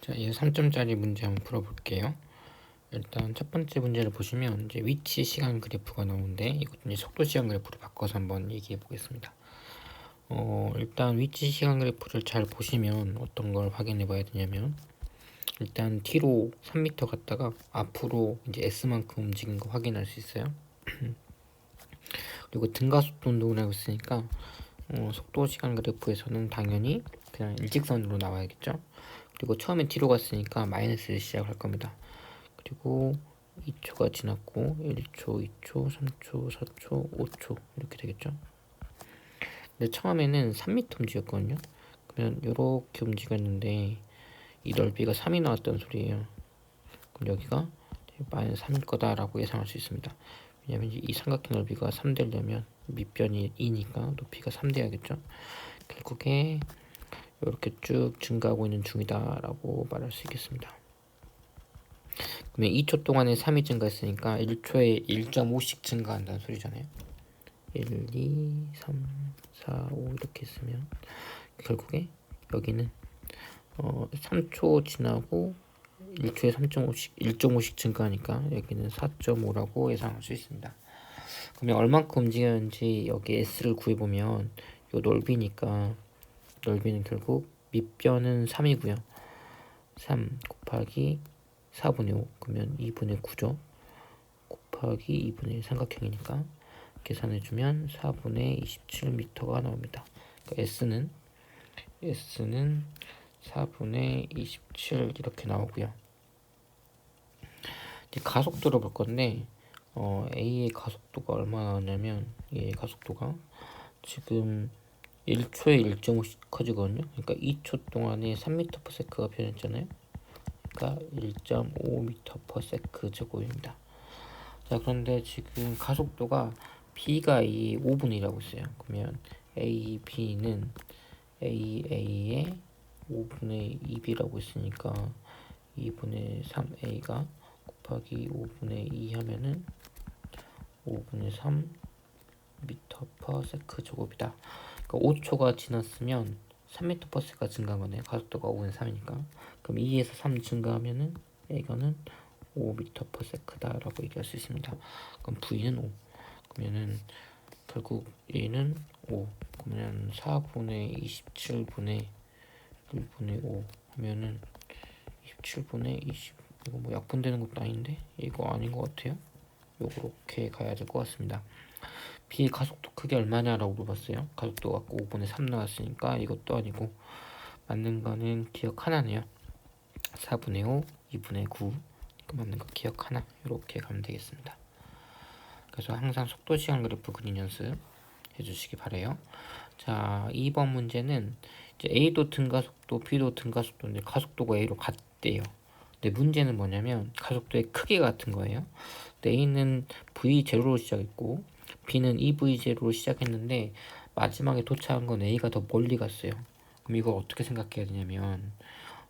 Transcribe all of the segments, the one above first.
자, 이 3점짜리 문제 한번 풀어볼게요. 일단 첫 번째 문제를 보시면 이제 위치 시간 그래프가 나오는데 이것도 이제 속도 시간 그래프로 바꿔서 한번 얘기해 보겠습니다. 일단 위치 시간 그래프를 잘 보시면 어떤 걸 확인해 봐야 되냐면 일단 뒤로 3m 갔다가 앞으로 이제 s만큼 움직인 거 확인할 수 있어요. 그리고 등가속도 운동을 하고 있으니까 속도 시간 그래프에서는 당연히 그냥 일직선으로 나와야겠죠. 그리고 처음에 뒤로 갔으니까 마이너스를 시작할 겁니다. 그리고 2초가 지났고 1초, 2초, 3초, 4초, 5초 이렇게 되겠죠. 근데 처음에는 3m 움직였거든요. 그러면 이렇게 움직였는데 이 넓이가 3이 나왔다는 소리예요. 그럼 여기가 마이너스 3일 거다라고 예상할 수 있습니다. 왜냐면 이 삼각형 넓이가 3 되려면 밑변이 2니까 높이가 3 돼야겠죠. 결국에 이렇게 쭉 증가하고 있는 중이다라고 말할 수 있겠습니다. 그러면 2초 동안에 3이 증가했으니까 1초에 1.5씩 증가한다는 소리잖아요. 1, 2, 3, 4, 5 이렇게 있으면 결국에 여기는 3초 지나고 1초에 3.5씩 1.5씩 증가하니까 여기는 4.5라고 예상할 수 있습니다. 그러면 얼만큼 움직였는지 여기 S를 구해보면 이 넓이니까 넓이는 결국 밑변은 3이고요. 3 곱하기 4분의 5 그러면 2분의 9죠. 곱하기 2분의 1 삼각형이니까 계산해주면 4분의 27m가 나옵니다. 그러니까 S는 4분의 27 이렇게 나오고요. 이제 가속도를 볼 건데 A의 가속도가 얼마나 나오냐면 A의 가속도가 지금 1초에 1.5씩 커지거든요. 그러니까 2초 동안에 3m/s가 변했잖아요. 그러니까 1.5m/s 제곱입니다. 자, 그런데 지금 가속도가 B가 이 5분이라고 있어요. 그러면 A, B는 AA의 5분의 2B라고 있으니까 2분의 3A가 곱하기 5분의 2 하면은 5분의 3 m/s 제곱이다. 그러니까 5초가 지났으면 3m/s가 증가한 거네요. 가속도가 5분의 3이니까. 그럼 2에서 3 증가하면은 이거는 5m/s다라고 얘기할 수 있습니다. 그럼 V는 5. 그러면은 결국 A는 5. 그러면 4분의 27분의 1분의 5 하면은 27분의 20. 이거 뭐 약분되는 것도 아닌데 이거 아닌 것 같아요. 요렇게 가야 될 것 같습니다. B 가속도 크기 얼마냐라고 물어봤어요. 가속도가 5분의 3 나왔으니까 이것도 아니고 맞는 거는 기억 하나네요. 4분의 5, 2분의 9 맞는 거 기억 하나 이렇게 가면 되겠습니다. 그래서 항상 속도 시간 그래프 그린 연습 해주시기 바래요. 자, 2번 문제는 이제 A도 등가속도, B도 등가속도인데 가속도가 A로 같대요. 근데 문제는 뭐냐면 가속도의 크기가 같은 거예요. A는 V0로 시작했고 B는 EV0로 시작했는데 마지막에 도착한 건 A가 더 멀리 갔어요. 그럼 이걸 어떻게 생각해야 되냐면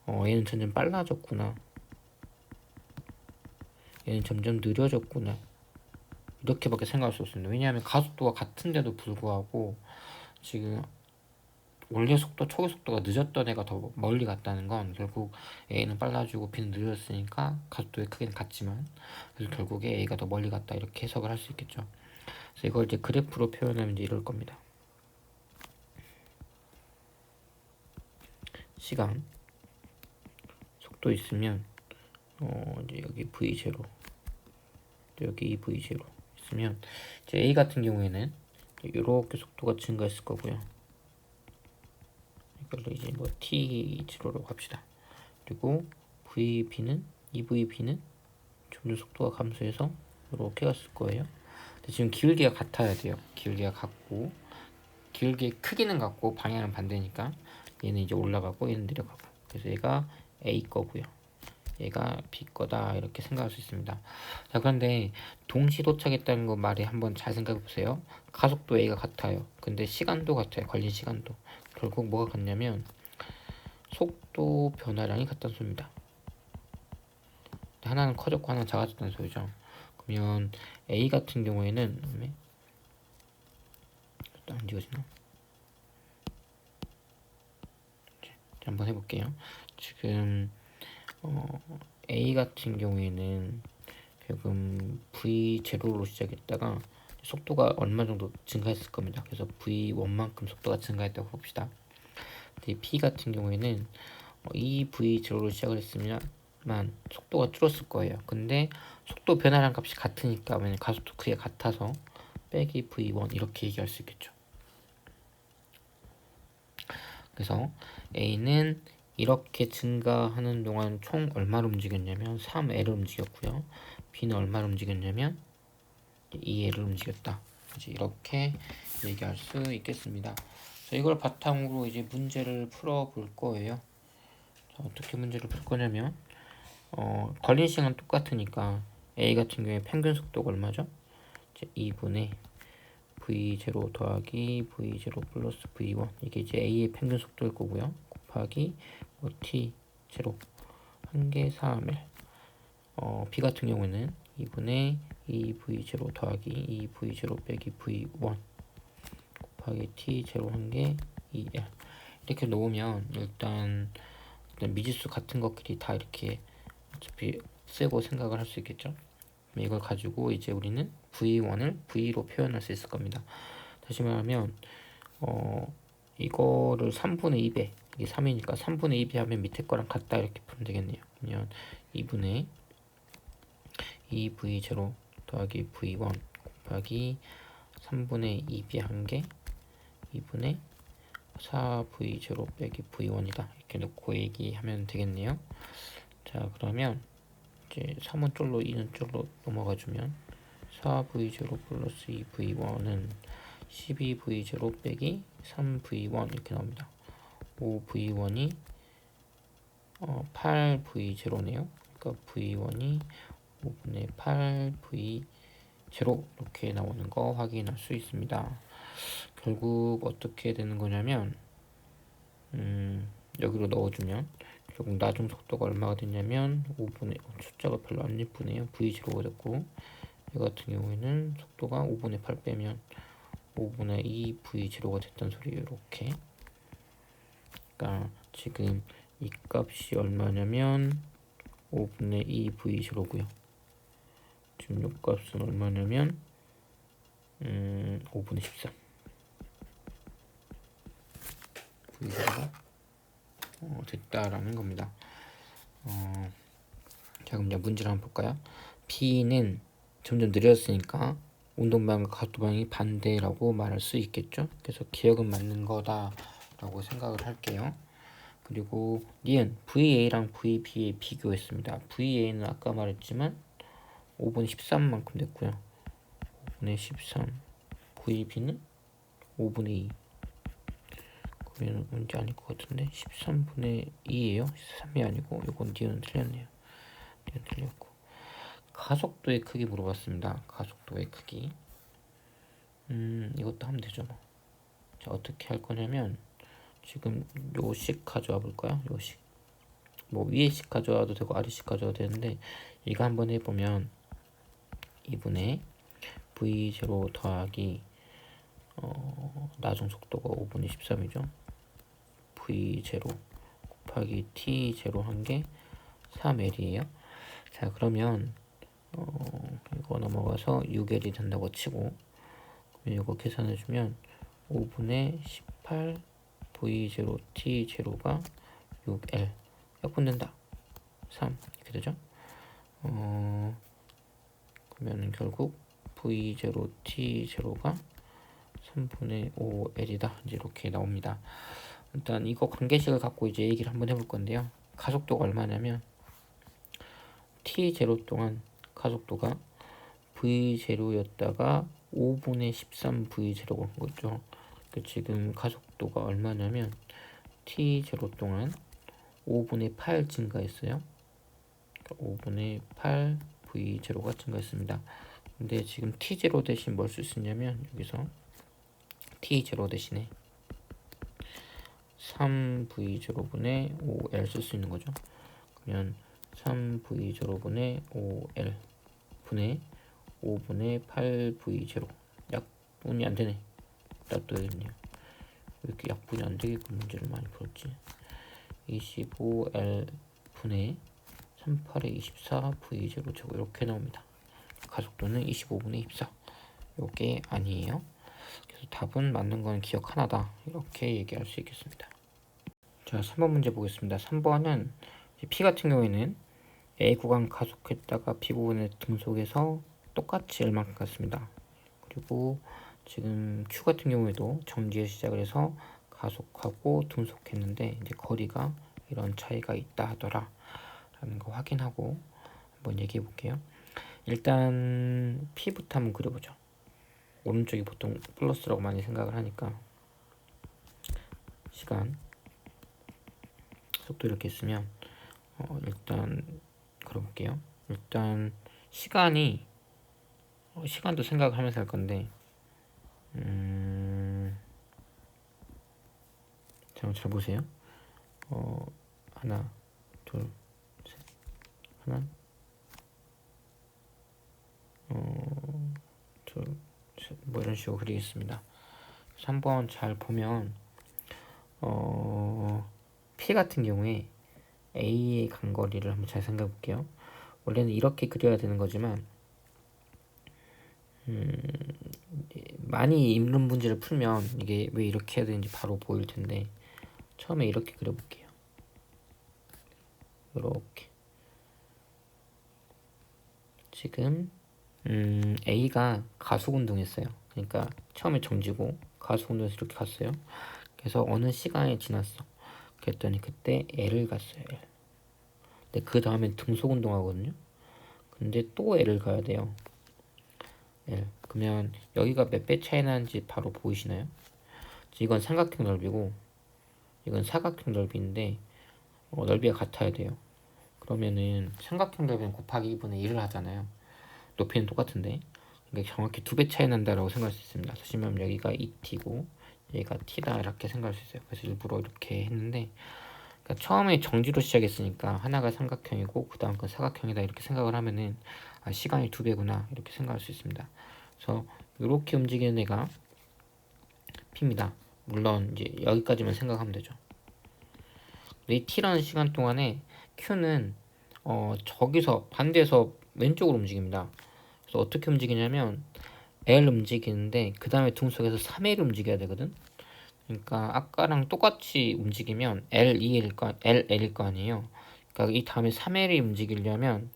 얘는 점점 빨라졌구나. 얘는 점점 느려졌구나. 이렇게밖에 생각할 수 없습니다. 왜냐하면 가속도가 같은데도 불구하고 지금 원래 속도, 초기 속도가 늦었던 애가 더 멀리 갔다는 건 결국 A는 빨라지고 B는 느렸으니까 가속도의 크기는 같지만 그래서 결국에 A가 더 멀리 갔다 이렇게 해석을 할 수 있겠죠. 그래서 이걸 이제 그래프로 표현하면 이제 이럴 겁니다. 시간 속도 있으면 이제 여기 V0 여기 V0 있으면 이제 A 같은 경우에는 이렇게 속도가 증가했을 거고요. 이걸로 이제 뭐 T0라고 합시다. 그리고 VB는 EVB는 점점 속도가 감소해서 이렇게 갔을 거예요. 근데 지금 기울기가 같아야 돼요. 기울기가 같고 기울기의 크기는 같고 방향은 반대니까 얘는 이제 올라가고 얘는 내려가고 그래서 얘가 A 거고요. 얘가 B 거다 이렇게 생각할 수 있습니다. 자, 그런데 동시 도착했다는 거 말에 한번 잘 생각해 보세요. 가속도 A가 같아요. 근데 시간도 같아요. 걸린 시간도. 결국 뭐가 같냐면 속도 변화량이 같다는 소리입니다. 하나는 커졌고 하나는 작아졌다는 소리죠. 그러면 A 같은 경우에는 안 지워지나? 한번 해볼게요. 지금 A 같은 경우에는 지금 V0로 시작했다가 속도가 얼마 정도 증가했을 겁니다. 그래서 V1만큼 속도가 증가했다고 봅시다. 근데 P 같은 경우에는 이 V0로 시작을 했으면 속도가 줄었을 거예요. 근데 속도 변화량 값이 같으니까, 왜냐면 가속도 크게 같아서 빼기 V1 이렇게 얘기할 수 있겠죠. 그래서 A는 이렇게 증가하는 동안 총 얼마를 움직였냐면 3L을 움직였고요. B는 얼마를 움직였냐면 2L을 움직였다. 이제 이렇게 얘기할 수 있겠습니다. 자, 이걸 바탕으로 이제 문제를 풀어 볼 거예요. 자, 어떻게 문제를 풀 거냐면 걸린 시간 똑같으니까 A 같은 경우에 평균 속도가 얼마죠? 이제 2분의 V0 더하기 V0 플러스 V1 이게 이제 A의 평균 속도일 거고요. 곱하기 T0 한개 3L B 같은 경우에는 2분의 2V0 더하기 2V0 빼기 V1 곱하기 T0 한개 2L 이렇게 놓으면 일단 미지수 같은 것끼리 다 이렇게 어차피 쓰고 생각을 할 수 있겠죠. 이걸 가지고 이제 우리는 V1을 V로 표현할 수 있을 겁니다. 다시 말하면 이거를 3분의 2배 이게 3이니까 3분의 2배 하면 밑에 거랑 같다 이렇게 풀면 되겠네요. 그러면 2분의 2V0 더하기 V1 곱하기 3분의 2배 한개 2분의 4V0 빼기 V1이다 이렇게 놓고 얘기하면 되겠네요. 자, 그러면 이제 3은 쫄로 2는 쫄로 넘어가주면 4V0 플러스 2V1은 12V0 빼기 3V1 이렇게 나옵니다. 5V1이 8V0네요. 그러니까 V1이 5분의 8V0 이렇게 나오는 거 확인할 수 있습니다. 결국 어떻게 되는 거냐면 여기로 넣어주면 결국 나중 속도가 얼마가 됐냐면 5분의 숫자가 별로 안 예쁘네요. V0가 됐고 이 같은 경우에는 속도가 5분의 8 빼면 5분의 2 V0가 됐단 소리예요. 이렇게 그러니까 지금 이 값이 얼마냐면 5분의 2 V0고요. 지금 이 값은 얼마냐면 5분의 13 V0가 됐다라는 겁니다. 자, 그럼 이제 문제를 한번 볼까요? B는 점점 느렸으니까 운동방향과 가속도 방향이 반대라고 말할 수 있겠죠. 그래서 기억은 맞는 거다라고 생각을 할게요. 그리고 니은 VA랑 VB에 비교했습니다. VA는 아까 말했지만 5분의 13만큼 됐고요. 5분의 13 VB는 5분의 2 그러면 문제 아닐 것 같은데 13분의 2예요. 3이 아니고 이건 니은은 틀렸네요. 니은 틀렸고 가속도의 크기 물어봤습니다. 가속도의 크기 이것도 하면 되죠. 자, 어떻게 할 거냐면 지금 요식 가져와 볼까요? 요식 뭐 위에 식 가져와도 되고 아래 식 가져와도 되는데 이거 한번 해보면 2분의 V0 더하기 나중 속도가 5분의 13이죠. V0 곱하기 T0 한개 3L이에요. 자, 그러면 이거 넘어가서 6L이 된다고 치고 이거 계산해주면 5분의 18 V0 T0가 6L 약분된다 3 이렇게 되죠. 그러면 결국 V0 T0가 3분의 5L이다 이제 이렇게 나옵니다. 일단 이거 관계식을 갖고 이제 얘기를 한번 해볼 건데요. 가속도가 얼마냐면 T0 동안 가속도가 V0였다가 5분의 13 V0가 온 거죠. 지금 가속도가 얼마냐면 T0 동안 5분의 8 증가했어요. 5분의 8 V0가 증가했습니다. 근데 지금 T0 대신 뭘 쓸 수 있냐면 여기서 T0 대신에 3V0분의 5L 쓸 수 있는 거죠. 그러면 3V0분의 5L 분의 5분의 8V0 약분이 안 되네. 놔둬야겠네요. 왜 이렇게 약분이 안 되게끔 문제를 많이 풀었지? 25L 분의 38에 24 V0 제곱 이렇게 나옵니다. 가속도는 25분의 24. 요게 아니에요. 그래서 답은 맞는 건 기억 하나다. 이렇게 얘기할 수 있겠습니다. 자, 3번 문제 보겠습니다. 3번은 P 같은 경우에는 A 구간 가속했다가 B 부분에 등속해서 똑같이 얼마큼 갔습니다. 그리고 지금 Q 같은 경우에도 정지에 시작을 해서 가속하고 등속했는데 이제 거리가 이런 차이가 있다 하더라 라는 거 확인하고 한번 얘기해 볼게요. 일단 P부터 한번 그려보죠. 오른쪽이 보통 플러스라고 많이 생각을 하니까 시간 속도 이렇게 있으면 일단 그려볼게요. 일단 시간이 시간도 생각을 하면서 할 건데 잘 보세요. 하나 둘 셋 하나 둘 셋 뭐 이런 식으로 그리겠습니다. 3번 잘 보면 P 같은 경우에 A의 간거리를 한번 잘 생각해 볼게요. 원래는 이렇게 그려야 되는 거지만 많이 있는 문제를 풀면 이게 왜 이렇게 해야 되는지 바로 보일 텐데 처음에 이렇게 그려볼게요. 이렇게 지금 A가 가속 운동했어요. 그러니까 처음에 정지고 가속 운동에서 이렇게 갔어요. 그래서 어느 시간이 지났어. 그랬더니 그때 L을 갔어요. L. 근데 그 다음에 등속 운동하거든요. 근데 또 L을 가야 돼요. L. 그러면 여기가 몇 배 차이 나는지 바로 보이시나요? 이건 삼각형 넓이고 이건 사각형 넓이인데 넓이가 같아야 돼요. 그러면은 삼각형 넓이는 곱하기 2분의 1을 하잖아요. 높이는 똑같은데 그러니까 정확히 2배 차이 난다라고 생각할 수 있습니다. 사실은 여기가 2t고 얘가 t다 이렇게 생각할 수 있어요. 그래서 일부러 이렇게 했는데 그러니까 처음에 정지로 시작했으니까 하나가 삼각형이고 그 다음 건 사각형이다 이렇게 생각을 하면은 시간이 2배구나 이렇게 생각할 수 있습니다. 그래서 이렇게 움직이는 애가 P입니다. 물론 이제 여기까지만 생각하면 되죠. 이 T라는 시간 동안에 Q는 저기서 반대에서 왼쪽으로 움직입니다. 그래서 어떻게 움직이냐면 L 움직이는데 그 다음에 등속에서 3L 움직여야 되거든. 그러니까 아까랑 똑같이 움직이면 L일 거 아니에요. 그러니까 이 다음에 3L이 움직이려면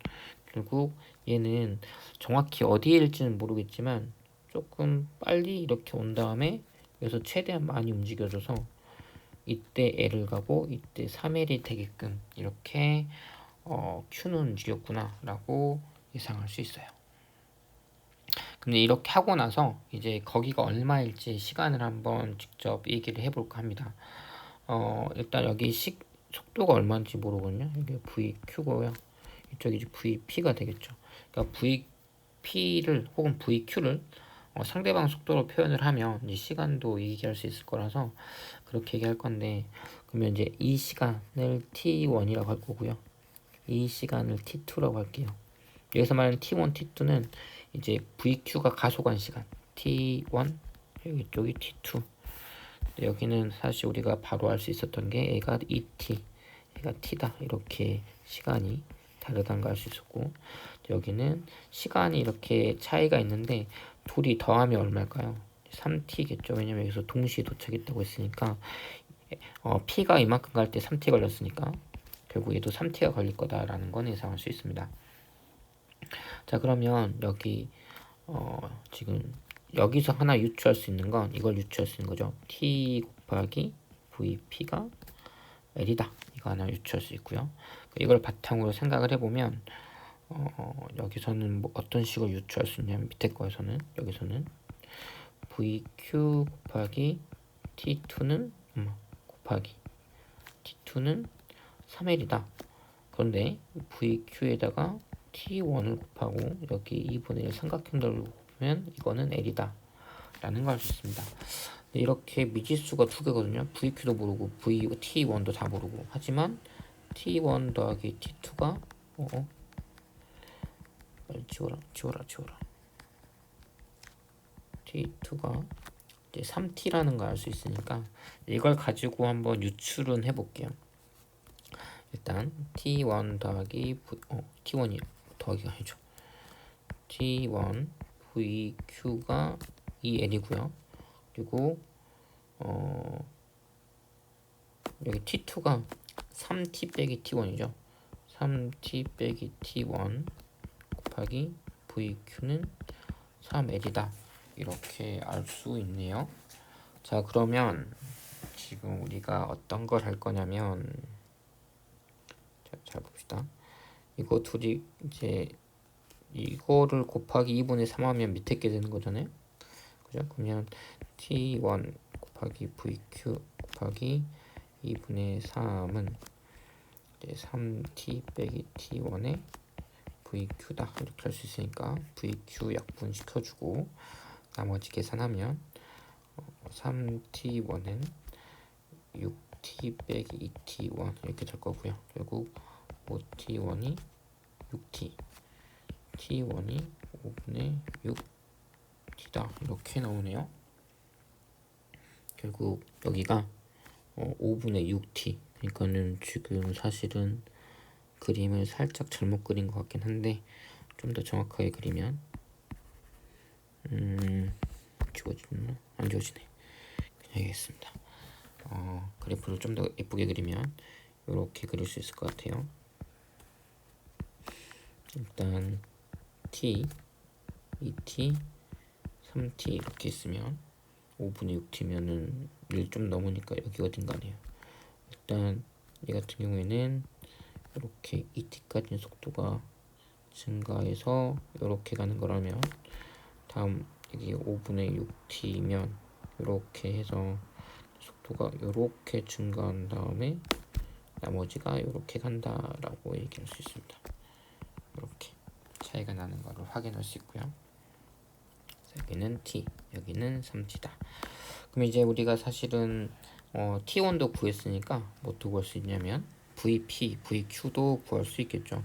결국 얘는 정확히 어디에 일지는 모르겠지만 조금 빨리 이렇게 온 다음에 여기서 최대한 많이 움직여줘서 이때 L을 가고 이때 3L이 되게끔 이렇게 Q는 움직였구나 라고 예상할 수 있어요. 근데 이렇게 하고 나서 이제 거기가 얼마일지 시간을 한번 직접 얘기를 해볼까 합니다. 일단 여기 속도가 얼마인지 모르거든요. 이게 VQ고요. 이쪽이 이제 VP가 되겠죠. 그러니까 VP를 혹은 VQ를 상대방 속도로 표현을 하면 이제 시간도 얘기할 수 있을 거라서 그렇게 얘기할 건데 그러면 이제 이 시간을 T1이라고 할 거고요. 이 시간을 T2라고 할게요. 여기서 말하는 T1, T2는 이제 VQ가 가속한 시간 T1 여기 T2 여기는 사실 우리가 바로 알 수 있었던 게 얘가 ET 얘가 T다 이렇게 시간이 다르다는 걸 알 수 있었고 여기는 시간이 이렇게 차이가 있는데 둘이 더하면 얼마일까요? 3t겠죠. 왜냐면 여기서 동시에 도착했다고 했으니까 P가 이만큼 갈 때 3t 걸렸으니까 결국 얘도 3t가 걸릴 거다라는 건 예상할 수 있습니다. 자 그러면 여기 지금 여기서 하나 유추할 수 있는 건 이걸 유추할 수 있는 거죠. t 곱하기 vp가 l이다. 이거 하나 유추할 수 있고요. 이걸 바탕으로 생각을 해보면 여기서는 뭐 어떤 식으로 유추할 수 있냐면 밑에 거에서는 여기서는 vq 곱하기 t2는 곱하기 t2는 3l이다. 그런데 vq에다가 t1을 곱하고 여기 2분의 1 삼각형들을 곱하면 이거는 l이다 라는 걸 알 수 있습니다. 이렇게 미지수가 두 개거든요. vq도 모르고 t1도 다 모르고 하지만 t1 더하기 t2가 빨리 지워라 t2가 이제 3t라는 걸 알 수 있으니까 이걸 가지고 한번 유출은 해볼게요. 일단 t1 더하기 t1이 더하기가 아니죠. t1 vq가 2l이고요. 그리고 여기 t2가 3t 빼기 t1이죠. 3t 빼기 t1 곱하기 vq는 3l이다. 이렇게 알 수 있네요. 자, 그러면 지금 우리가 어떤 걸 할 거냐면, 자, 잘 봅시다. 이거 둘이 이제 이거를 곱하기 2분의 3 하면 밑에 게 되는 거잖아요. 그죠? 그러면 t1 곱하기 vq 곱하기 2분의 3은 3t 빼기 t1의 vq다. 이렇게 할 수 있으니까 vq 약분 시켜주고 나머지 계산하면 3t1은 6t 빼기 2t1 이렇게 될 거고요. 결국 5t1이 6t, t1이 5분의 6t다. 이렇게 나오네요. 결국 여기가 5분의 6t. 그러니까는 지금 사실은 그림을 살짝 잘못 그린 것 같긴 한데 좀 더 정확하게 그리면 지워지나? 안 지워지네. 그냥 하겠습니다. 그래프를 좀 더 예쁘게 그리면 이렇게 그릴 수 있을 것 같아요. 일단 t, 2t, 3t 이렇게 있으면 5분의 6t면은 1 좀 넘으니까 여기 어딘가네요. 일단 얘 같은 경우에는 이렇게 2t까지 속도가 증가해서 이렇게 가는 거라면 다음 여기 5분의 6t면 이렇게 해서 속도가 이렇게 증가한 다음에 나머지가 이렇게 간다라고 얘기할 수 있습니다. 이렇게 차이가 나는 것을 확인할 수 있고요. 여기는 t, 여기는 3t다. 그럼 이제 우리가 사실은 t1도 구했으니까 뭐도 구할 수 있냐면 vp, vq도 구할 수 있겠죠.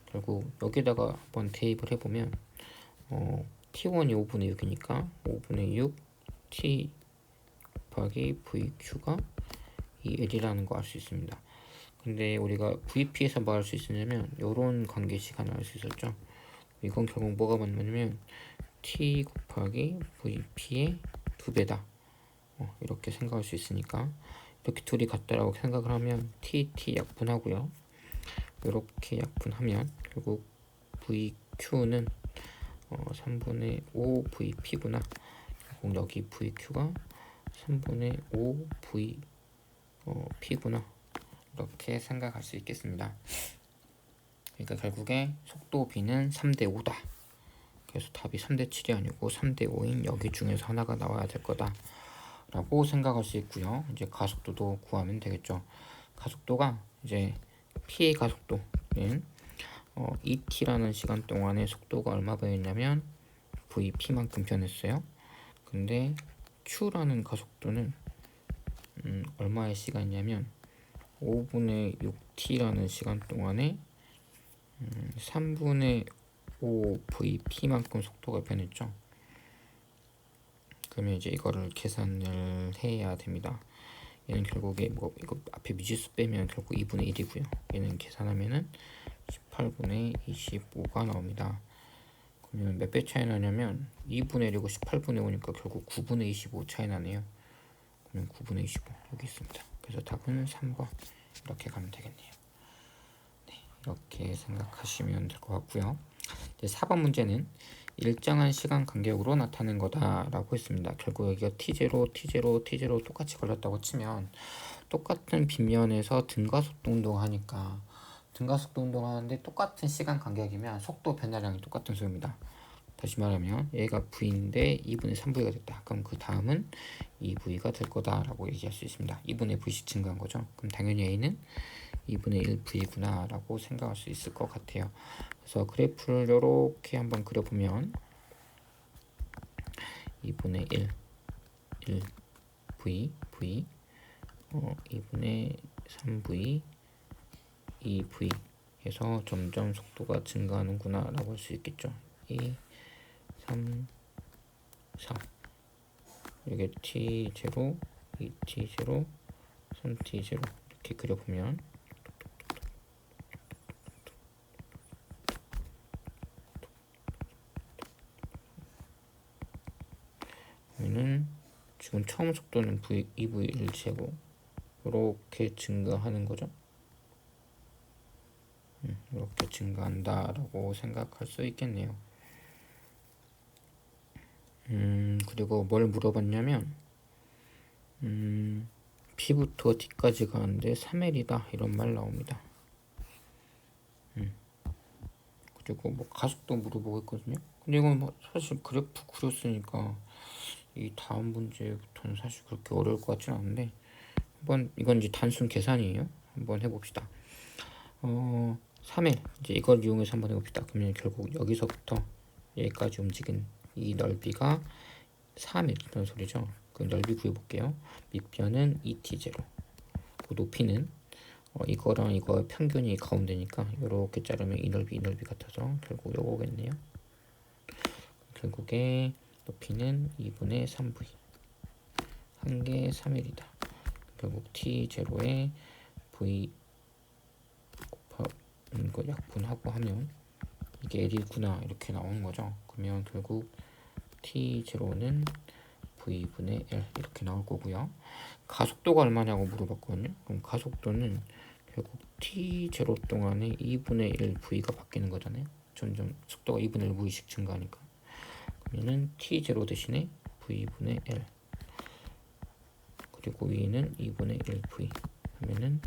결국 여기다가 한번 대입을 해보면 t1이 5분의 6이니까 5분의 6 t 곱하기 vq가 2l이라는 거 알 수 있습니다. 근데 우리가 vp에서 뭐 할 수 있었냐면 요런 관계식을 알 수 있었죠. 이건 결국 뭐가 맞냐면 t 곱하기 vp의 2배다. 이렇게 생각할 수 있으니까 이렇게 둘이 같다라고 생각을 하면 t 약분하고요. 이렇게 약분하면 결국 vq는 3분의 5 vp구나. 여기 vq가 3분의 5 vp구나. 이렇게 생각할 수 있겠습니다. 그러니까 결국에 속도 b는 3대 5다. 그래서 답이 3대 7이 아니고 3대 5인 여기 중에서 하나가 나와야 될 거다 라고 생각할 수 있고요. 이제 가속도도 구하면 되겠죠. 가속도가 이제 p의 가속도는 2t라는 시간 동안에 속도가 얼마 변했냐면 vp만큼 변했어요. 근데 q라는 가속도는 얼마의 시간이냐면 5분의 6t라는 시간 동안에 3분의 5 vp만큼 속도가 변했죠. 그러면 이제 이거를 계산을 해야 됩니다. 얘는 결국에 뭐 이거 앞에 미지수 빼면 결국 2분의 1이고요. 얘는 계산하면은 18분의 25가 나옵니다. 그러면 몇 배 차이 나냐면 2분의 1이고 18분의 5니까 결국 9분의 25 차이 나네요. 그러면 9분의 25 여기 있습니다. 그래서 답은 3번 이렇게 가면 되겠네요. 네, 이렇게 생각하시면 될 것 같고요. 이제 4번 문제는 일정한 시간 간격으로 나타낸 거다라고 했습니다. 결국 여기가 t0, t0, t0 똑같이 걸렸다고 치면 똑같은 빗면에서 등가속도 운동하니까 등가속도 운동하는데 똑같은 시간 간격이면 속도 변화량이 똑같은 소리입니다. 다시 말하면 얘가 v인데 2분의 3v가 됐다. 그럼 그 다음은 2v가 될 거다라고 얘기할 수 있습니다. 2분의 v씩 증가한 거죠. 그럼 당연히 a는 2분의 1v구나 라고 생각할 수 있을 것 같아요. 그래서 그래프를 이렇게 한번 그려보면 2분의 1v, v 2분의 3v, 2v 해서 점점 속도가 증가하는구나 라고 할 수 있겠죠. 2, 3, 4 이게 t0, 2t0, 3t0 이렇게 그려보면 그러면은 지금 처음 속도는 EV1제곱 이렇게 증가하는 거죠. 이렇게 증가한다라고 생각할 수 있겠네요. 그리고 뭘 물어봤냐면 B부터 D까지 가는데 3L이다 이런 말 나옵니다. 그리고 뭐 가속도 물어보고 있거든요. 근데 이건 뭐 사실 그래프 그렸으니까 이 다음 문제부터는 사실 그렇게 어려울 것 같지는 않은데 한번 이건 이제 단순 계산이에요. 한번 해봅시다. 3L 이제 이걸 이용해서 한번 해봅시다. 그러면 결국 여기서부터 여기까지 움직인 이 넓이가 3L 이런 소리죠. 그 넓이 구해볼게요. 밑변은 2t0, 그 높이는 이거랑 이거 평균이 가운데니까 이렇게 자르면 이 넓이 같아서 결국 요거겠네요. 결국에 높이는 2분의 3v, 한 개 3L이다. 결국 t0에 v 곱하는 거 약분하고 하면 이게 L이구나 이렇게 나오는 거죠. 그러면 결국 t0는 v분의 L 이렇게 나올 거고요. 가속도가 얼마냐고 물어봤거든요. 그럼 가속도는 결국 t0 동안에 2분의 1 v가 바뀌는 거잖아요. 점점 속도가 2분의 1 v씩 증가하니까. 그러면은 t0 대신에 v분의 L, 그리고 위는 2분의 1 v 하면은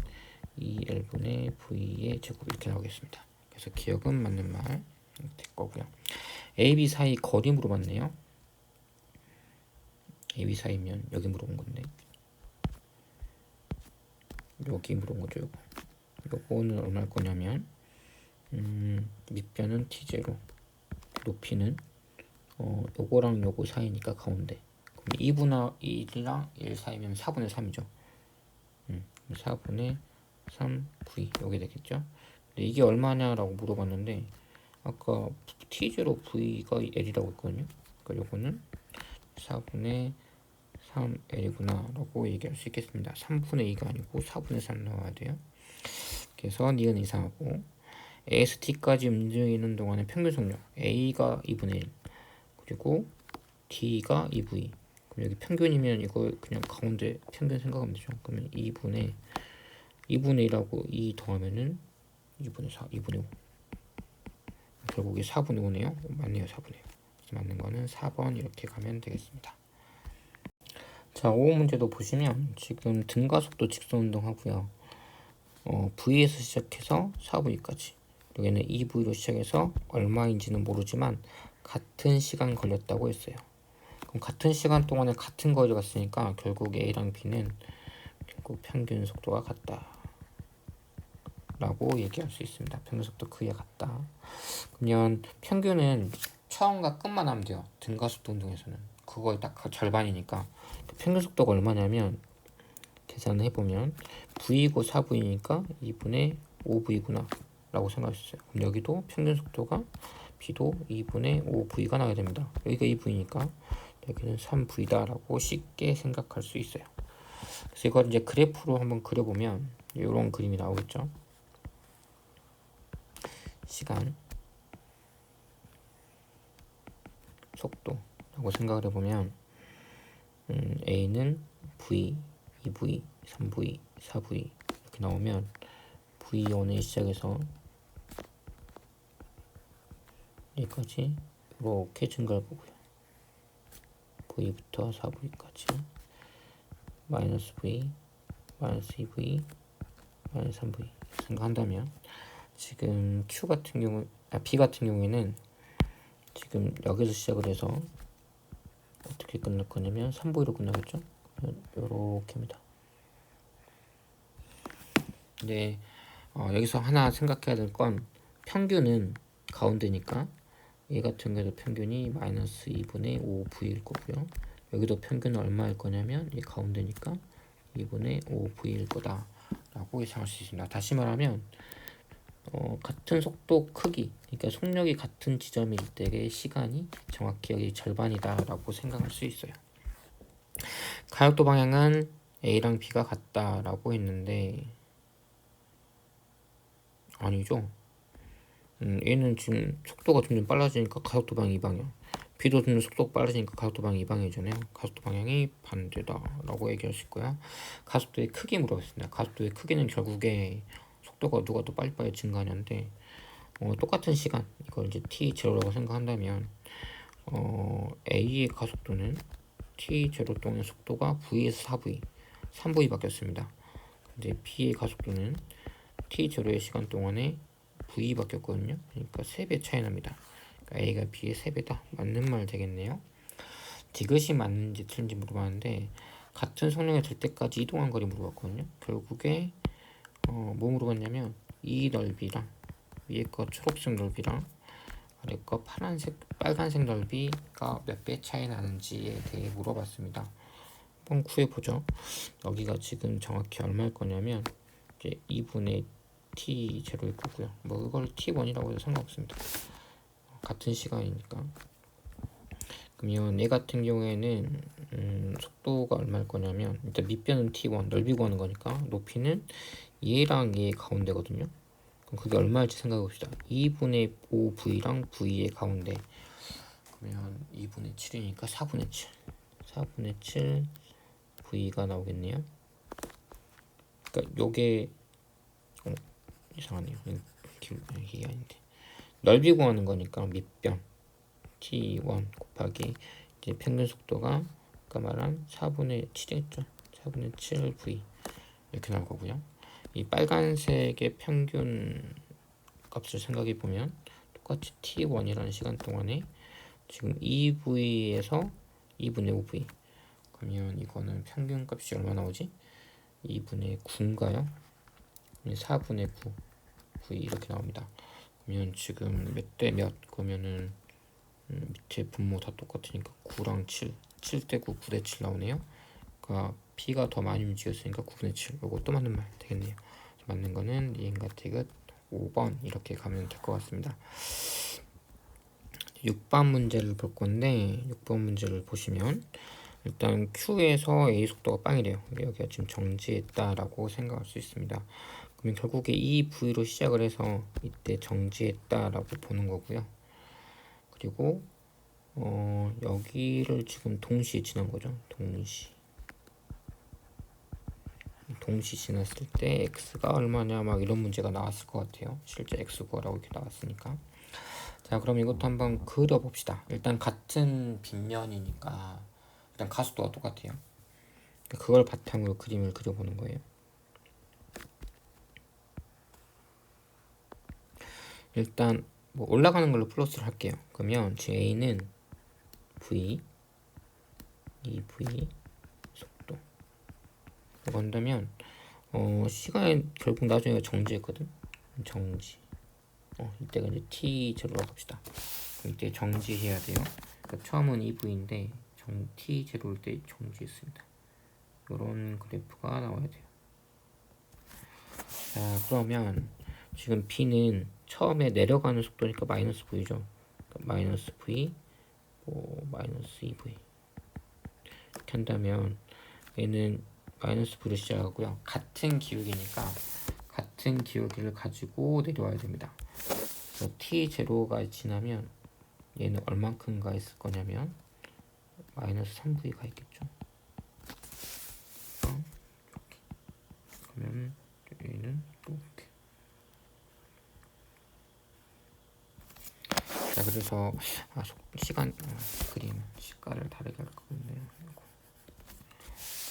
2L분의 v의 제곱 이렇게 나오겠습니다. 그래서 기억은 맞는 말 될 거고요. A, B 사이 거리 물어봤네요. A, B 사이면 여기 물어본 건데 여기 물어본 거죠. 요거는 얼마일 거냐면 밑변은 t0, 높이는 요거랑 요거 사이니까 가운데. 그럼 2분의 1이랑 1 사이면 4분의 3이죠. 4분의 3v 요게 되겠죠. 근데 이게 얼마냐라고 물어봤는데 아까 t0 v가 L이라고 했거든요. 그러니까 요거는 4분의 3L이구나 라고 얘기할 수 있겠습니다. 3분의 2가 아니고 4분의 3 나와야 돼요. 그래서 니은 이상하고 A에서 D까지 움직이는 동안의 평균 속력 A가 2분의 1 그리고 D가 2V. 그럼 여기 평균이면 이거 그냥 가운데 평균 생각하면 되죠. 그러면 2분의 1하고 2 더하면은 2분의 4, 2분의 5. 결국에 4분의 5네요. 맞네요. 4분의 5. 맞는 거는 4번 이렇게 가면 되겠습니다. 자, 5번 문제도 보시면 지금 등가속도 직선운동 하고요. V에서 시작해서 4V까지. 여기는 2V로 시작해서 얼마인지는 모르지만 같은 시간 걸렸다고 했어요. 그럼 같은 시간 동안에 같은 거리를 갔으니까 결국 A랑 B는 결국 평균 속도가 같다 라고 얘기할 수 있습니다. 평균 속도 그에 같다. 그러면 평균은 처음과 끝만 하면 돼요. 등가속도 운동에서는 그거의 딱 절반이니까 평균 속도가 얼마냐면 계산을 해보면 V고 4V니까 2분의 5V구나 라고 생각할 수 있어요. 그럼 여기도 평균 속도가 B도 2분의 5V가 나와야 됩니다. 여기가 2V니까 여기는 3V다 라고 쉽게 생각할 수 있어요. 그래서 이걸 이제 그래프로 한번 그려보면 이런 그림이 나오겠죠. 시간, 속도라고 생각을 해보면 A는 V, 2V, 3V, 4V 이렇게 나오면 V1에 시작해서 여기까지 이렇게 증가할 거고요. V부터 4V까지 마이너스 V, 마이너스 2V, 마이너스 3V 생각한다면 지금 Q 같은 경우, B 같은 경우에는 지금 여기서 시작을 해서 어떻게 끝날 거냐면 3V로 끝나겠죠? 요렇게입니다. 근데 여기서 하나 생각해야 될 건 평균은 가운데니까 얘 같은 경우도 평균이 마이너스 2분의 5V일 거고요. 여기도 평균은 얼마일 거냐면 이 가운데니까 2분의 5V일 거다 라고 예상할 수 있습니다. 다시 말하면 같은 속도 크기, 그러니까 속력이 같은 지점일 때의 시간이 정확히 여기 절반이다 라고 생각할 수 있어요. 가역도 방향은 A랑 B가 같다 라고 했는데 아니죠. 얘는 지금 속도가 점점 빨라지니까 가속도 방향이 이 방향. B도 점점 속도가 빨라지니까 가속도 방향이 이 방향이잖아요. 가속도 방향이 반대다라고 얘기할 수 있고요. 가속도의 크기 물어봤습니다. 가속도의 크기는 결국에 속도가 누가 더 빨리빨리 증가하냐인데 똑같은 시간 이걸 이제 t0라고 생각한다면 A의 가속도는 t0 동안의 속도가 v에서 4v 3v 바뀌었습니다. 근데 B의 가속도는 t0의 시간 동안에 v 바뀌었거든요. 그러니까 3배 차이 납니다. 그러니까 A가 B의 3배다. 맞는 말 되겠네요. 디귿이 맞는지 틀린지 물어봤는데 같은 성능이 될 때까지 이동한 거리 물어봤거든요. 결국에 뭐 물어봤냐면 이 넓이랑 위에 거 초록색 넓이랑 아래 거 빨간색 넓이가 몇 배 차이 나는지에 대해 물어봤습니다. 한번 구해보죠. 여기가 지금 정확히 얼마일 거냐면 이제 2분의 t 제로일 거고요. 뭐 이걸 t1이라고 해도 상관없습니다. 같은 시간이니까. 그러면 얘 같은 경우에는 속도가 얼마일 거냐면 일단 밑변은 t1 넓이 구하는 거니까 높이는 얘랑 얘 가운데거든요. 그럼 그게 얼마일지 생각해 봅시다. 2분의 5v랑 v의 가운데 그러면 2분의 7이니까 4분의 7 4분의 7 v가 나오겠네요. 그러니까 요게 이상하네요. 이게 아닌데 넓이 구하는 거니까 밑변 t1 곱하기 이제 평균 속도가 아까 말한 4분의 7이겠죠. 4분의 7v 이렇게 나올 거고요. 이 빨간색의 평균 값을 생각해 보면 똑같이 t1이라는 시간 동안에 지금 2v에서 2분의 5v 그러면 이거는 평균 값이 얼마 나오지? 2분의 9인가요? 4분의 9 v 이렇게 나옵니다. 그러면 지금 몇 대 몇? 그러면은 밑에 분모 다 똑같으니까 9랑 7 7대 9 9대 7 나오네요. 그러니까 B가 더 많이 움직였으니까 9분의 7 요것도 맞는 말 되겠네요. 맞는 거는 리엔과 디귿 5번 이렇게 가면 될 것 같습니다. 6번 문제를 볼 건데 6번 문제를 보시면 일단 Q에서 A 속도가 빵이래요. 여기가 지금 정지했다라고 생각할 수 있습니다. 그러면 결국에 이 V로 시작을 해서 이때 정지했다라고 보는 거고요. 그리고 여기를 지금 동시에 지난 거죠. 동시 지났을 때 x가 얼마냐 막 이런 문제가 나왔을 것 같아요. 실제 x 구하라고 이렇게 나왔으니까. 자, 그럼 이것도 한번 그려봅시다. 일단 같은 빗면이니까 일단 가속도가 똑같아요. 그걸 바탕으로 그림을 그려보는 거예요. 일단 뭐 올라가는 걸로 플러스를 할게요. 그러면 지금 a는 v, 이 v 속도 이거 한다면 시간이 결국 나중에 정지했거든. 정지. 이때가 이제 t0라고 합시다. 이때 정지해야 돼요. 그러니까 처음은 EV인데 t0일 때 정지했습니다. 이런 그래프가 나와야 돼요. 자, 그러면 지금 B는 처음에 내려가는 속도니까 마이너스 V죠. 그러니까 마이너스 V, 마이너스 2V 이렇게 한다면 얘는 마이너스 V로 시작하고요. 같은 기울기니까 같은 기울기를 가지고 내려와야 됩니다. 그래서 t0가 지나면 얘는 얼만큼가 있을 거냐면 마이너스 3v가 있겠죠. 그러면 얘는 또 이렇게. 자, 그래서 시간 그림 시가를 다르게 할 건데요.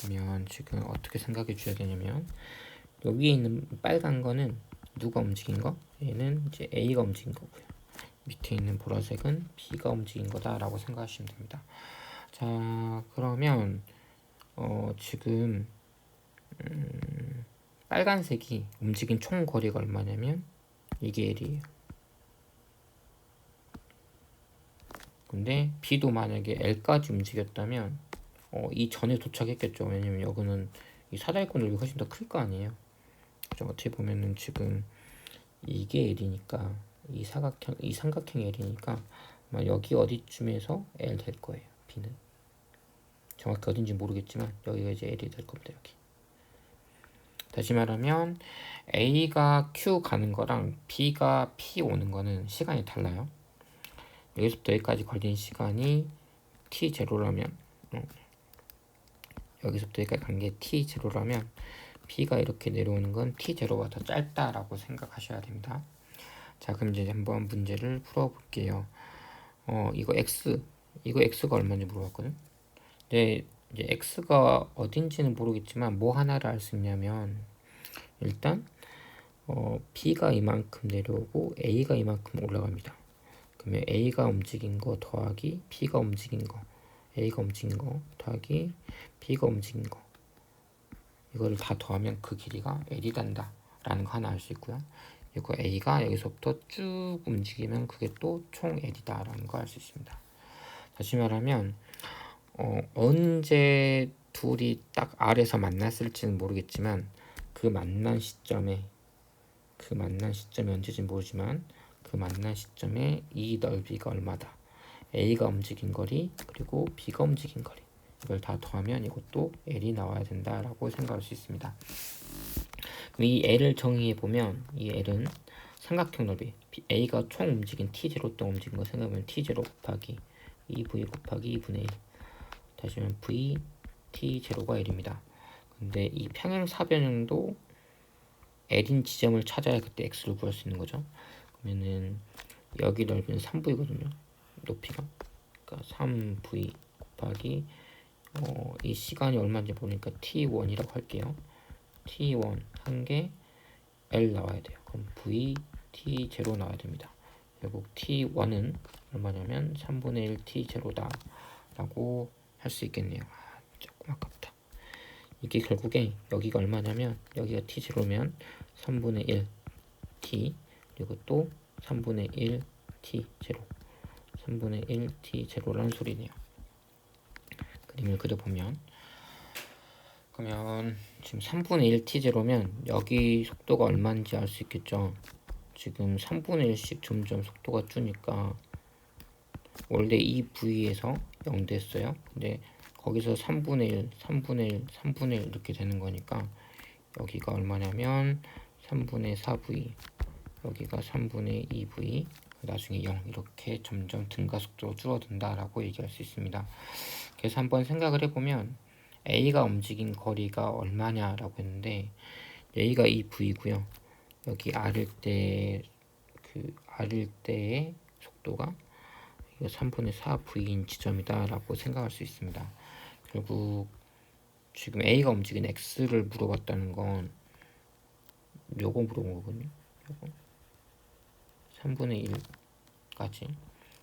그러면 지금 어떻게 생각해 줘야 되냐면 여기에 있는 빨간 거는 누가 움직인 거? 얘는 이제 A가 움직인 거고요. 밑에 있는 보라색은 B가 움직인 거다라고 생각하시면 됩니다. 자, 그러면 지금 빨간색이 움직인 총 거리가 얼마냐면 이게 L이에요. 근데 B도 만약에 L까지 움직였다면 이 전에 도착했겠죠. 왜냐면 여기는 이 사다리권 넓이 훨씬 더 클 거 아니에요. 그죠? 어떻게 보면은 지금 이게 L이니까 이 삼각형 L이니까 아마 여기 어디쯤에서 L 될 거예요. B는 정확히 어딘지 모르겠지만 여기가 이제 L이 될 겁니다. 여기 다시 말하면 A가 Q 가는 거랑 B가 P 오는 거는 시간이 달라요. 여기서부터 여기까지 걸린 시간이 T0라면 여기서부터 여기까지 간 게 T0라면 B가 이렇게 내려오는 건 T0가 더 짧다라고 생각하셔야 됩니다. 자, 그럼 이제 한번 문제를 풀어볼게요. 이거 X가 얼마인지 물어봤거든. 이제 X가 어딘지는 모르겠지만 뭐 하나를 알 수 있냐면 일단 B가 이만큼 내려오고 A가 이만큼 올라갑니다. 그러면 A가 움직인 거 더하기 B가 움직인 거, A가 움직인 거 더하기 B가 움직인 거, 이거를 다 더하면 그 길이가 L이 된다 라는 거 하나 알 수 있고요. 이거 A가 여기서부터 쭉 움직이면 그게 또 총 L이다 라는 거 알 수 있습니다. 다시 말하면 언제 둘이 딱 R에서 만났을지는 모르겠지만 그 만난 시점에 언제인지 모르지만 그 만난 시점에 이 넓이가 얼마다, A가 움직인 거리 그리고 B가 움직인 거리, 이걸 다 더하면 이것도 L이 나와야 된다라고 생각할 수 있습니다. 그럼 이 L을 정의해 보면 이 L은 삼각형 넓이, A가 총 움직인 T0 동안 움직인 거 생각하면 T0 곱하기 2V 곱하기 2분의 1, 다시 하면 V T0가 L입니다. 근데 이 평행사변형도 L인 지점을 찾아야 그때 X를 구할 수 있는 거죠. 그러면은 여기 넓이는 3V거든요. 높이가. 그러니까 3V 곱하기 이 시간이 얼마인지 모르니까 T1이라고 할게요. T1 한 개 L 나와야 돼요. 그럼 V T0 나와야 됩니다. 결국 T1은 얼마냐면 3분의 1 T0다 라고 할 수 있겠네요. 조금 아깝다. 이게 결국에 여기가 얼마냐면 여기가 T0면 3분의 1 T 그리고 또 3분의 1 T0 3분의 1 T0라는 소리네요. 그림을 그려보면 그러면 지금 3분의 1 T0면 여기 속도가 얼마인지 알 수 있겠죠. 지금 3분의 1씩 점점 속도가 주니까 원래 이 부위에서 0 됐어요. 근데 거기서 3분의 1, 3분의 1, 3분의 1 이렇게 되는 거니까 여기가 얼마냐면 3분의 4V, 여기가 3분의 2V, 나중에 0 이렇게 점점 등가속도로 줄어든다라고 얘기할 수 있습니다. 그래서 한번 생각을 해보면 A가 움직인 거리가 얼마냐라고 했는데 A가 2V고요. 여기 R일 때의 속도가 3분의 4V인 지점이다 라고 생각할 수 있습니다. 결국 지금 A가 움직인 X를 물어봤다는 건 요거 물어본 거거든요. 요거 3분의 1까지.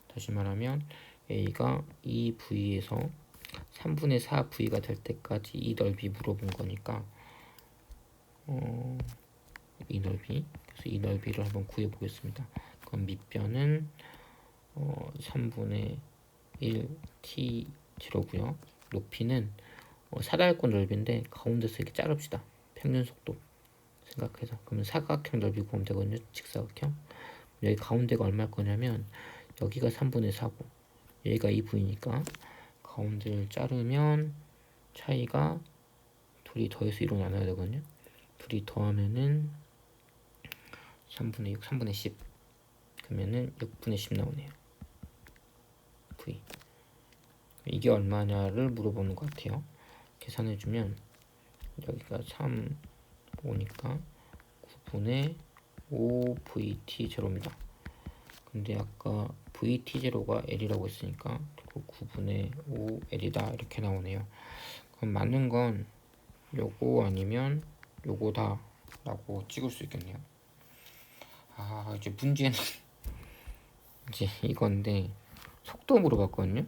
다시 말하면 A가 이 V에서 3분의 4V가 될 때까지 이 넓이 물어본 거니까 이 넓이, 그래서 이 넓이를 한번 구해 보겠습니다. 그럼 밑변은 3분의 1 T0고요. 높이는 사다리꼴 넓이인데 가운데서 이렇게 자릅시다. 평균 속도 생각해서. 그러면 사각형 넓이 구하면 되거든요. 직사각형. 여기 가운데가 얼마일 거냐면 여기가 3분의 4고 여기가 2V니까 가운데를 자르면 차이가 둘이 더해서 1로 나눠야 되거든요. 둘이 더하면은 3분의 6, 3분의 10 그러면은 6분의 10 나오네요. V 이게 얼마냐를 물어보는 것 같아요. 계산해주면 여기가 3 5니까 9분의 5VT0입니다. 근데 아까 VT0가 L이라고 했으니까 9분의 5L이다 이렇게 나오네요. 그럼 맞는 건 요거 아니면 요거다 라고 찍을 수 있겠네요. 이제 문제는 이제 이건데 속도 물어봤거든요.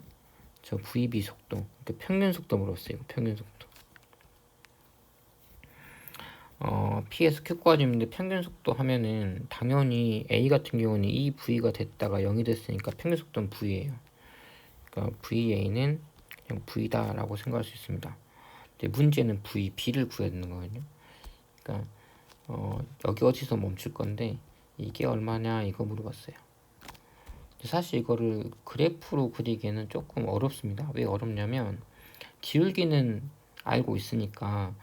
저 VB 속도, 그러니까 평균 속도 물었어요. 평균 속도. P에서 Q까지 있는데 평균 속도 하면은 당연히 A 같은 경우는 이 V가 됐다가 0이 됐으니까 평균 속도는 V예요. 그러니까 VA는 그냥 V다 라고 생각할 수 있습니다. 근데 문제는 B를 구해야 되는 거거든요. 그러니까 여기 어디서 멈출 건데 이게 얼마냐 이거 물어봤어요. 사실 이거를 그래프로 그리기에는 조금 어렵습니다. 왜 어렵냐면 기울기는 알고 있으니까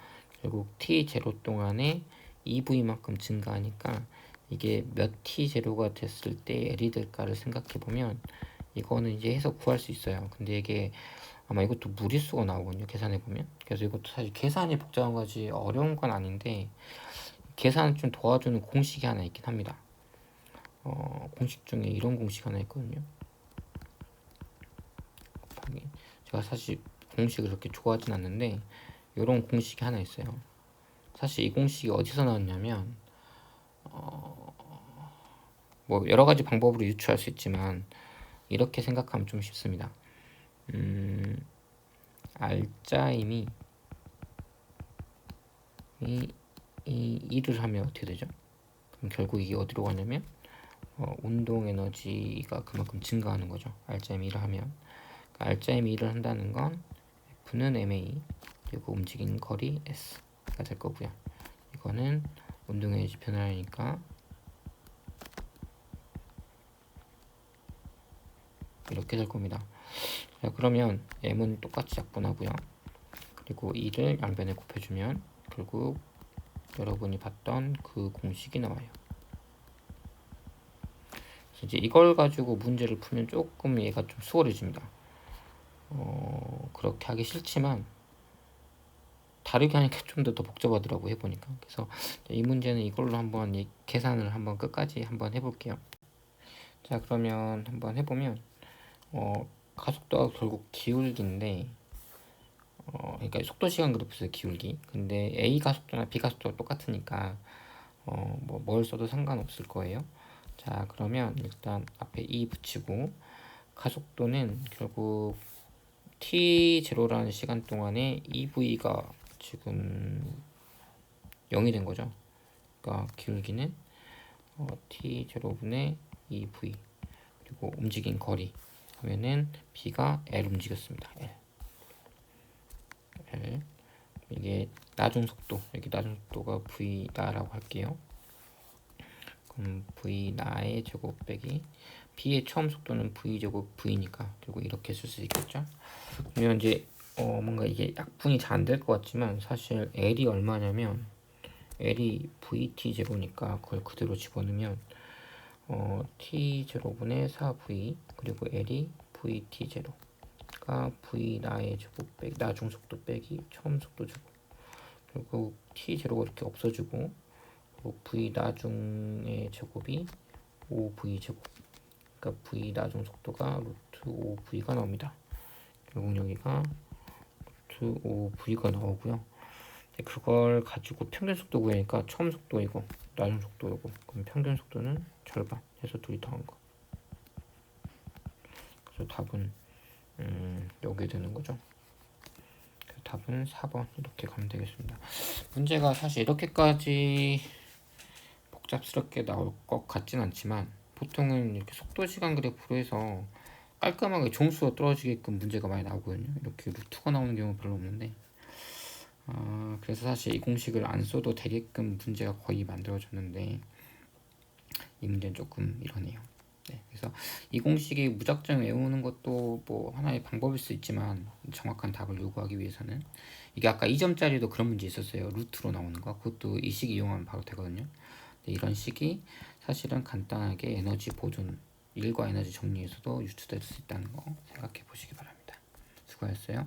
결국 t0 동안에 EV만큼 증가하니까 이게 몇 t0가 됐을 때 L이 될까를 생각해보면 이거는 이제 해서 구할 수 있어요. 근데 이게 아마 이것도 무리수가 나오거든요, 계산해보면. 그래서 이것도 사실 계산이 복잡한 거지 어려운 건 아닌데 계산을 좀 도와주는 공식이 하나 있긴 합니다. 공식 중에 이런 공식 하나 있거든요. 제가 사실 공식을 그렇게 좋아하진 않는데 이런 공식이 하나 있어요. 사실 이 공식이 어디서 나왔냐면 뭐 여러 가지 방법으로 유추할 수 있지만 이렇게 생각하면 좀 쉽습니다. 알짜임이 이 일을 하면 어떻게 되죠? 그럼 결국 이게 어디로 가냐면 운동 에너지가 그만큼 증가하는 거죠. 알짜임이 일을 하면. 그러니까 알짜임이 일을 한다는 건 F는 ma 그리고 움직이는 거리 s가 될 거고요. 이거는 운동 에너지 변화하니까 이렇게 될 겁니다. 자, 그러면 m은 똑같이 약분하고요. 그리고 2를 양변에 곱해주면 결국 여러분이 봤던 그 공식이 나와요. 그래서 이제 이걸 가지고 문제를 풀면 조금 얘가 좀 수월해집니다. 그렇게 하기 싫지만 다르게 하니까 좀 더 복잡하더라고 해보니까. 그래서 이 문제는 이걸로 한번 계산을 한번 끝까지 한번 해볼게요. 자, 그러면 한번 해보면 가속도가 결국 기울기인데 그러니까 속도 시간 그래프에서 기울기. 근데 A 가속도나 B 가속도가 똑같으니까 뭘 써도 상관없을 거예요. 자, 그러면 일단 앞에 E 붙이고 가속도는 결국 t0라는 시간 동안에 EV가 지금 0이 된 거죠. 그러니까 기울기는 t0분의 EV 그리고 움직인 거리 하면은 B가 L 움직였습니다. L 이게 나중 속도, 여기 나중 속도가 V 나라고 할게요. 그럼 V 나의 제곱 빼기 B의 처음 속도는 V 제곱 V니까 결국 이렇게 쓸 수 있겠죠. 그러면 이제 뭔가 이게 약분이 잘 안 될 것 같지만 사실 L이 얼마냐면 L이 VT0니까 그걸 그대로 집어넣으면 T0분의 4V 그리고 L이 VT0가 V 나의 제곱 빼기 나중 속도 빼기 처음 속도 제곱 결국 T0가 이렇게 없어지고 그리고 V 나중의 제곱이 5V 제곱 그러니까 V 나중 속도가 루트 5V가 나옵니다. 결국 여기가 루트 5V가 나오고요. 그걸 가지고 평균 속도 구하니까 처음 속도이고 나중 속도이고 그럼 평균 속도는 절반 해서 둘이 더한 거. 그래서 답은 여기 되는 거죠. 답은 4번 이렇게 가면 되겠습니다. 문제가 사실 이렇게까지 복잡스럽게 나올 것 같진 않지만 보통은 이렇게 속도 시간 그래프로 해서 깔끔하게 종수가 떨어지게끔 문제가 많이 나오거든요. 이렇게 루트가 나오는 경우는 별로 없는데 그래서 사실 이 공식을 안 써도 되게끔 문제가 거의 만들어졌는데 이 문제는 조금 이러네요. 네, 그래서 이 공식이 무작정 외우는 것도 뭐 하나의 방법일 수 있지만 정확한 답을 요구하기 위해서는 이게 아까 2점짜리도 그런 문제 있었어요. 루트로 나오는 거 그것도 이 식 이용하면 바로 되거든요. 이런 식이 사실은 간단하게 에너지 보존 일과 에너지 정리에서도 유추될 수 있다는 거 생각해 보시기 바랍니다. 수고하셨어요.